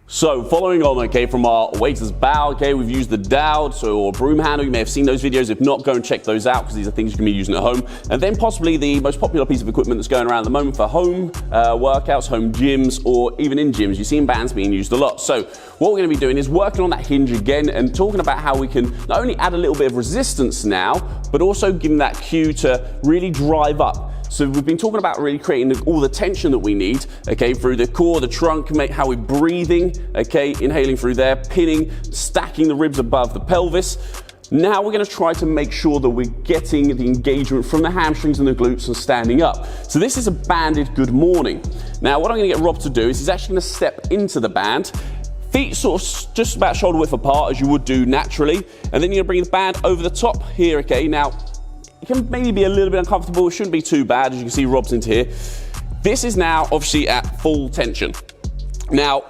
So following on, okay, from our waiter's bow, okay, we've used the dowel, or broom handle. You may have seen those videos. If not, go and check those out because these are things you can be using at home. And then possibly the most popular piece of equipment that's going around at the moment for home workouts, home gyms, or even in gyms. You've seen bands being used a lot. So what we're going to be doing is working on that hinge again and talking about how we can not only add a little bit of resistance now, but also giving that cue to really drive up. So we've been talking about really creating all the tension that we need, okay, through the core, the trunk, how we're breathing, okay, inhaling through there, pinning, stacking the ribs above the pelvis. Now we're going to try to make sure that we're getting the engagement from the hamstrings and the glutes and standing up. So this is a banded good morning. Now what I'm going to get Rob to do is he's actually going to step into the band. Feet sort of just about shoulder width apart as you would do naturally. And then you're going to bring the band over the top here, okay. Now, it can maybe be a little bit uncomfortable. It shouldn't be too bad. As you can see, Rob's into here. This is now obviously at full tension. Now,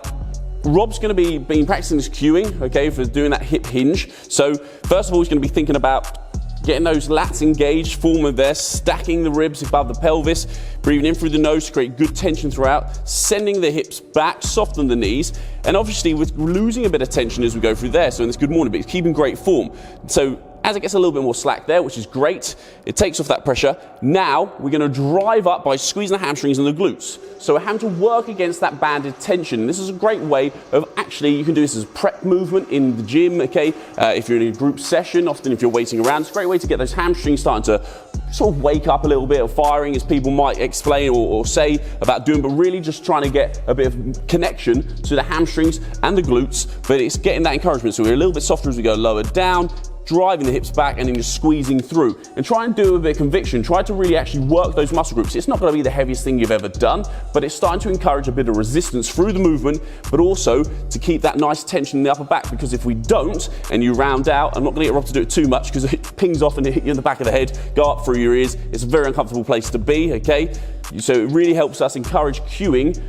Rob's going to be practicing his cueing, okay, for doing that hip hinge. So first of all, he's going to be thinking about getting those lats engaged, forming there, stacking the ribs above the pelvis, breathing in through the nose to create good tension throughout, sending the hips back, soften the knees, and obviously we're losing a bit of tension as we go through there. So in this good morning, but it's keeping great form. So as it gets a little bit more slack there, which is great, it takes off that pressure. Now we're going to drive up by squeezing the hamstrings and the glutes. So we're having to work against that banded tension. This is a great way of actually, you can do this as a prep movement in the gym, okay? If you're in a group session, often if you're waiting around, it's a great way to get those hamstrings starting to sort of wake up a little bit of firing, as people might explain or say about doing, but really just trying to get a bit of connection to the hamstrings and the glutes, but it's getting that encouragement. So we're a little bit softer as we go lower down, driving the hips back and then just squeezing through. And try and do a bit of conviction. Try to really actually work those muscle groups. It's not going to be the heaviest thing you've ever done, but it's starting to encourage a bit of resistance through the movement, but also to keep that nice tension in the upper back, because if we don't and you round out, I'm not going to get Rob to do it too much because it pings off and hit you in the back of the head, go up through your ears. It's a very uncomfortable place to be, okay? So it really helps us encourage cueing,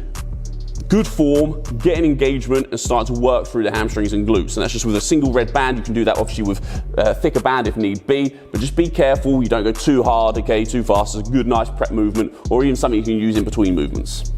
good form, getting engagement, and starting to work through the hamstrings and glutes. And that's just with a single red band. You can do that obviously with a thicker band if need be, but just be careful you don't go too hard, okay, too fast. It's a good, nice prep movement, or even something you can use in between movements.